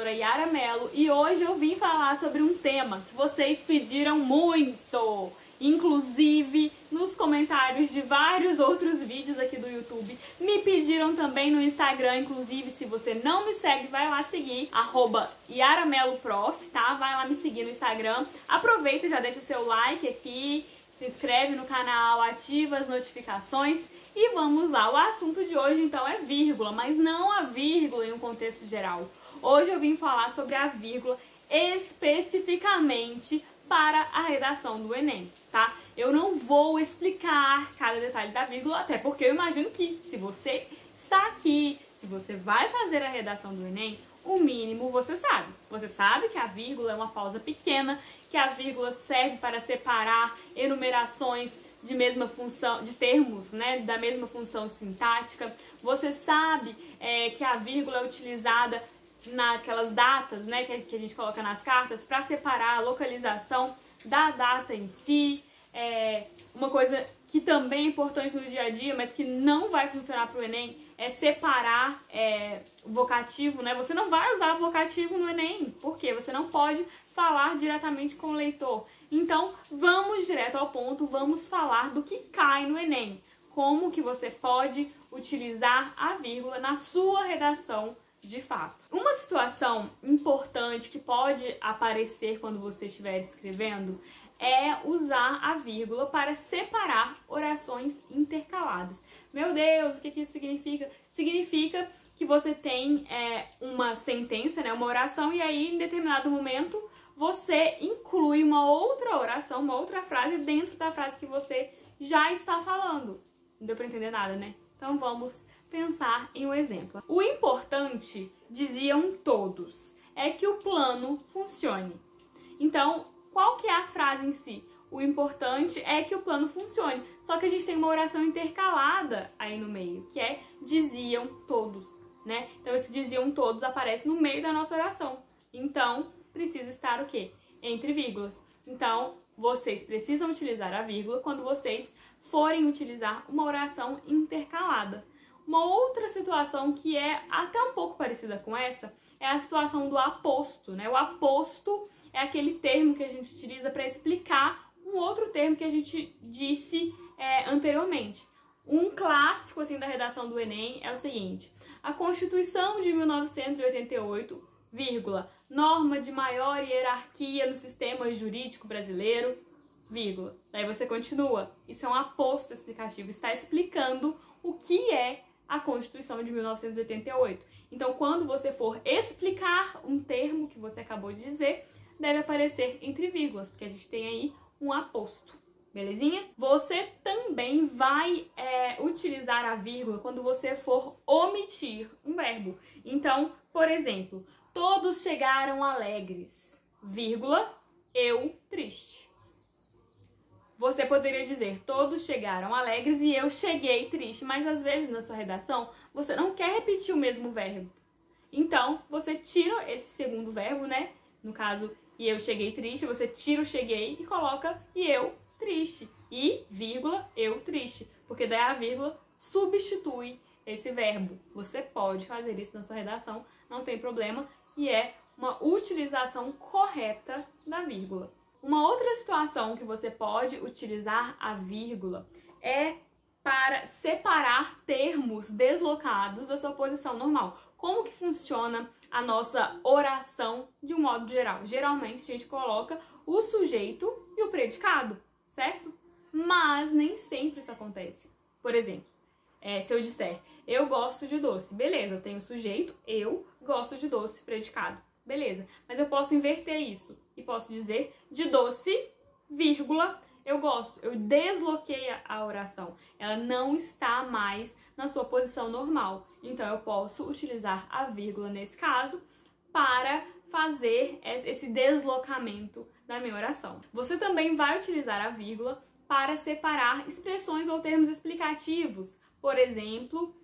professora Yara Mello e hoje eu vim falar sobre um tema que vocês pediram muito, inclusive nos comentários de vários outros vídeos aqui do YouTube. Me pediram também no Instagram, inclusive, se você não me segue, vai lá seguir, @YaraMelloProf, tá? Vai lá me seguir no Instagram. Aproveita e já deixa seu like aqui, se inscreve no canal, ativa as notificações e vamos lá. O assunto de hoje então é vírgula, mas não a vírgula em um contexto geral. Hoje eu vim falar sobre a vírgula especificamente para a redação do Enem, tá? Eu não vou explicar cada detalhe da vírgula, até porque eu imagino que se você está aqui, se você vai fazer a redação do Enem, o mínimo você sabe. Você sabe que a vírgula é uma pausa pequena, que a vírgula serve para separar enumerações de mesma função, de termos, né, da mesma função sintática. Você sabe que a vírgula é utilizada naquelas datas, né, que a gente coloca nas cartas para separar a localização da data em si. Uma coisa que também é importante no dia a dia, mas que não vai funcionar para o Enem, é separar o vocativo, né? Você não vai usar vocativo no Enem, porque você não pode falar diretamente com o leitor. Então, vamos direto ao ponto, vamos falar do que cai no Enem. Como que você pode utilizar a vírgula na sua redação de fato. Uma situação importante que pode aparecer quando você estiver escrevendo é usar a vírgula para separar orações intercaladas. Meu Deus, o que isso significa? Significa que você tem uma sentença, né, uma oração, e aí em determinado momento você inclui uma outra oração, uma outra frase dentro da frase que você já está falando. Não deu para entender nada, né? Então vamos pensar em um exemplo. O importante, diziam todos, é que o plano funcione. Então, qual que é a frase em si? O importante é que o plano funcione. Só que a gente tem uma oração intercalada aí no meio, que é diziam todos, né? Então, esse diziam todos aparece no meio da nossa oração. Então, precisa estar o quê? Entre vírgulas. Então, vocês precisam utilizar a vírgula quando vocês forem utilizar uma oração intercalada. Uma outra situação que é até um pouco parecida com essa é a situação do aposto, né? O aposto é aquele termo que a gente utiliza para explicar um outro termo que a gente disse anteriormente. Um clássico assim da redação do Enem é o seguinte: a Constituição de 1988, vírgula, norma de maior hierarquia no sistema jurídico brasileiro, vírgula. Daí você continua. Isso é um aposto explicativo, está explicando o que é a Constituição de 1988. Então, quando você for explicar um termo que você acabou de dizer, deve aparecer entre vírgulas, porque a gente tem aí um aposto, belezinha? Você também vai utilizar a vírgula quando você for omitir um verbo. Então, por exemplo, todos chegaram alegres, vírgula, eu triste. Você poderia dizer, todos chegaram alegres e eu cheguei triste, mas às vezes na sua redação você não quer repetir o mesmo verbo. Então, você tira esse segundo verbo, né? No caso, e eu cheguei triste, você tira o cheguei e coloca e eu triste. E, vírgula, eu triste. Porque daí a vírgula substitui esse verbo. Você pode fazer isso na sua redação, não tem problema. E é uma utilização correta da vírgula. Uma outra situação que você pode utilizar a vírgula é para separar termos deslocados da sua posição normal. Como que funciona a nossa oração de um modo geral? Geralmente a gente coloca o sujeito e o predicado, certo? Mas nem sempre isso acontece. Por exemplo, se eu disser, eu gosto de doce, beleza, eu tenho o sujeito, eu gosto de doce, predicado. Beleza, mas eu posso inverter isso e posso dizer de doce, vírgula, eu gosto. Eu desloquei a oração. Ela não está mais na sua posição normal. Então, eu posso utilizar a vírgula nesse caso para fazer esse deslocamento da minha oração. Você também vai utilizar a vírgula para separar expressões ou termos explicativos. Por exemplo,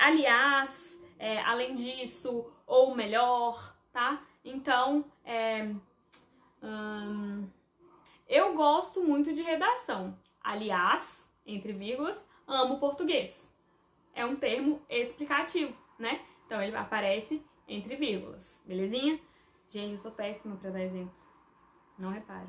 aliás, além disso, ou melhor, tá? Então, eu gosto muito de redação. Aliás, entre vírgulas, amo português. É um termo explicativo, né? Então, ele aparece entre vírgulas, belezinha? Gente, eu sou péssima para dar exemplo. Não repare.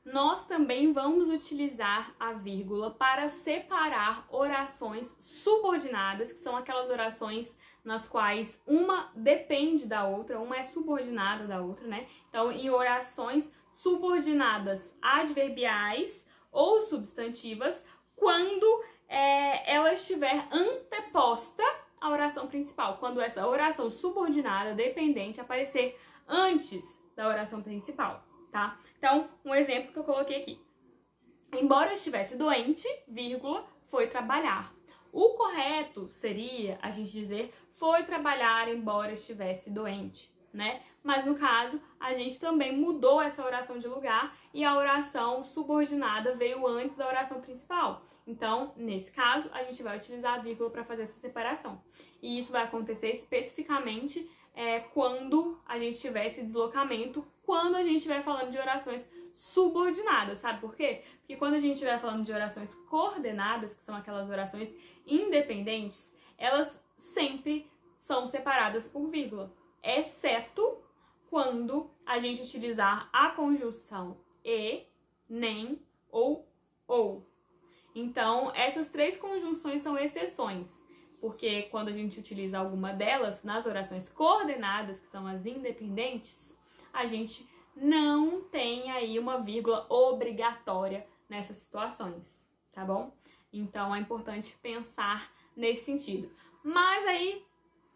Nós também vamos utilizar a vírgula para separar orações subordinadas, que são aquelas orações nas quais uma depende da outra, uma é subordinada da outra, né? Então, em orações subordinadas adverbiais ou substantivas, quando ela estiver anteposta à oração principal, quando essa oração subordinada dependente aparecer antes da oração principal. Tá? Então, um exemplo que eu coloquei aqui. Embora estivesse doente, vírgula, foi trabalhar. O correto seria a gente dizer foi trabalhar embora estivesse doente, né? Mas no caso, a gente também mudou essa oração de lugar e a oração subordinada veio antes da oração principal. Então, nesse caso, a gente vai utilizar a vírgula para fazer essa separação. E isso vai acontecer especificamente quando a gente tiver esse deslocamento, quando a gente estiver falando de orações subordinadas, sabe por quê? Porque quando a gente estiver falando de orações coordenadas, que são aquelas orações independentes, elas sempre são separadas por vírgula, exceto quando a gente utilizar a conjunção e, nem ou. Então, essas três conjunções são exceções. Porque quando a gente utiliza alguma delas nas orações coordenadas, que são as independentes, a gente não tem aí uma vírgula obrigatória nessas situações, tá bom? Então é importante pensar nesse sentido. Mas aí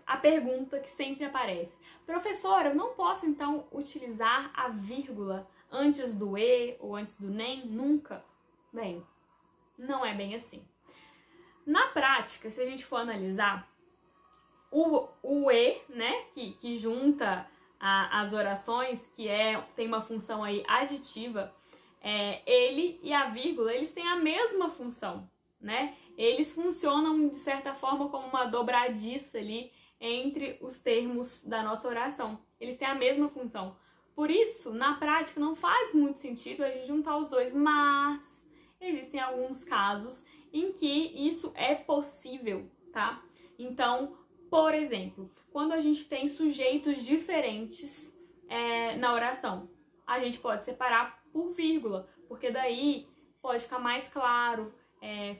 a pergunta que sempre aparece: professora, eu não posso então utilizar a vírgula antes do e ou antes do nem? Nunca? Bem, não é bem assim. Na prática, se a gente for analisar, o e, né, que junta as orações, que tem uma função aí aditiva, ele e a vírgula, eles têm a mesma função, né? Eles funcionam, de certa forma, como uma dobradiça ali entre os termos da nossa oração. Eles têm a mesma função. Por isso, na prática, não faz muito sentido a gente juntar os dois, mas existem alguns casos em que isso é possível, tá? Então, por exemplo, quando a gente tem sujeitos diferentes na oração, a gente pode separar por vírgula, porque daí pode ficar mais claro,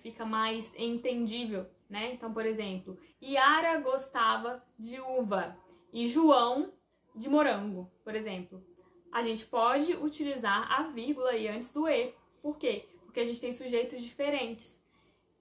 fica mais entendível, né? Então, por exemplo, Yara gostava de uva e João de morango, por exemplo. A gente pode utilizar a vírgula aí antes do e. Por quê? Porque a gente tem sujeitos diferentes.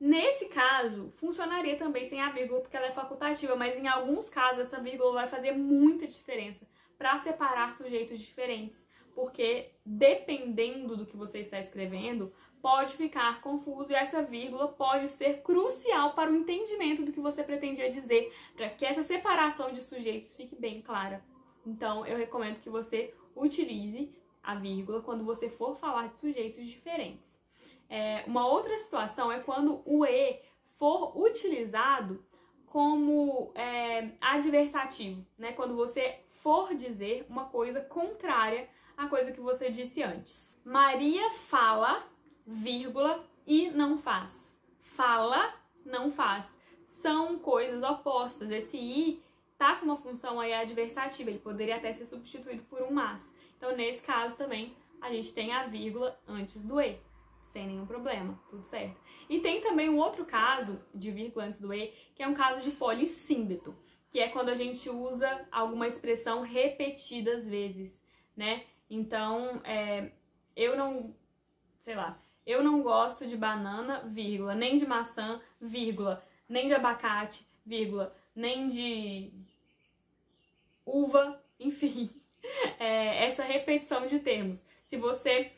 Nesse caso, funcionaria também sem a vírgula, porque ela é facultativa, mas em alguns casos essa vírgula vai fazer muita diferença para separar sujeitos diferentes, porque dependendo do que você está escrevendo, pode ficar confuso e essa vírgula pode ser crucial para o entendimento do que você pretendia dizer, para que essa separação de sujeitos fique bem clara. Então, eu recomendo que você utilize a vírgula quando você for falar de sujeitos diferentes. Uma outra situação é quando o e for utilizado como adversativo, né? Quando você for dizer uma coisa contrária à coisa que você disse antes. Maria fala, vírgula, e não faz. Fala, não faz. São coisas opostas. Esse i tá com uma função aí adversativa, ele poderia até ser substituído por um mas. Então, nesse caso também, a gente tem a vírgula antes do e. Sem nenhum problema, tudo certo. E tem também um outro caso de vírgula antes do e, que é um caso de polissímbeto, que é quando a gente usa alguma expressão repetidas vezes, né? Então, eu não gosto de banana, vírgula, nem de maçã, vírgula, nem de abacate, vírgula, nem de uva, enfim. Essa repetição de termos. Se você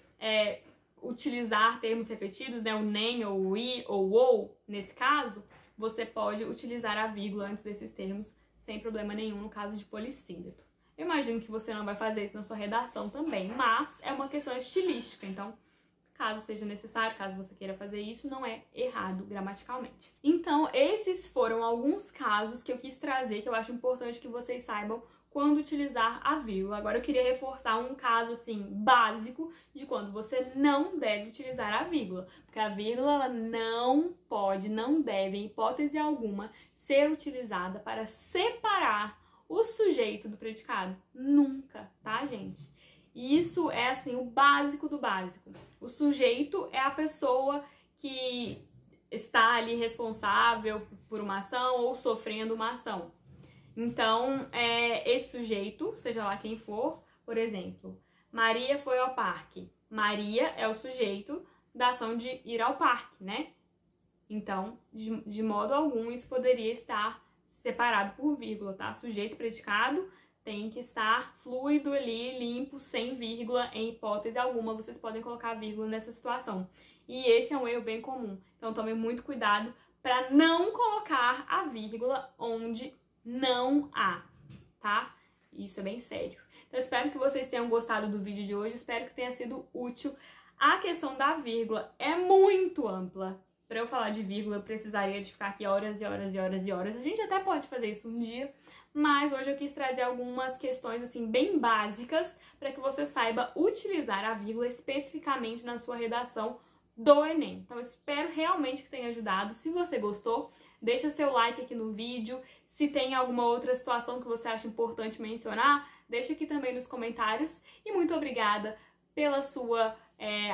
utilizar termos repetidos, né, o nem, ou o i, ou o ou, nesse caso, você pode utilizar a vírgula antes desses termos sem problema nenhum no caso de polissímbeto. Eu imagino que você não vai fazer isso na sua redação também, mas é uma questão estilística, então, caso seja necessário, caso você queira fazer isso, não é errado gramaticalmente. Então, esses foram alguns casos que eu quis trazer, que eu acho importante que vocês saibam quando utilizar a vírgula. Agora eu queria reforçar um caso assim básico de quando você não deve utilizar a vírgula, porque a vírgula ela não pode, não deve, em hipótese alguma, ser utilizada para separar o sujeito do predicado? Nunca, tá, gente? E isso é, assim, o básico do básico. O sujeito é a pessoa que está ali responsável por uma ação ou sofrendo uma ação. Então, esse sujeito, seja lá quem for, por exemplo, Maria foi ao parque. Maria é o sujeito da ação de ir ao parque, né? Então, de modo algum, isso poderia estar separado por vírgula, tá? Sujeito e predicado tem que estar fluido ali, limpo, sem vírgula, em hipótese alguma. Vocês podem colocar vírgula nessa situação. E esse é um erro bem comum. Então, tome muito cuidado para não colocar a vírgula onde não há, tá? Isso é bem sério. Então, espero que vocês tenham gostado do vídeo de hoje. Espero que tenha sido útil. A questão da vírgula é muito ampla. Para eu falar de vírgula, eu precisaria de ficar aqui horas e horas e horas e horas. A gente até pode fazer isso um dia, mas hoje eu quis trazer algumas questões assim bem básicas para que você saiba utilizar a vírgula especificamente na sua redação do Enem. Então, eu espero realmente que tenha ajudado. Se você gostou, deixa seu like aqui no vídeo. Se tem alguma outra situação que você acha importante mencionar, deixa aqui também nos comentários. E muito obrigada pela sua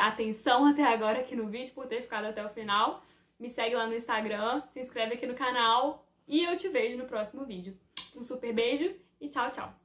atenção até agora aqui no vídeo, por ter ficado até o final. Me segue lá no Instagram, se inscreve aqui no canal e eu te vejo no próximo vídeo. Um super beijo e tchau, tchau!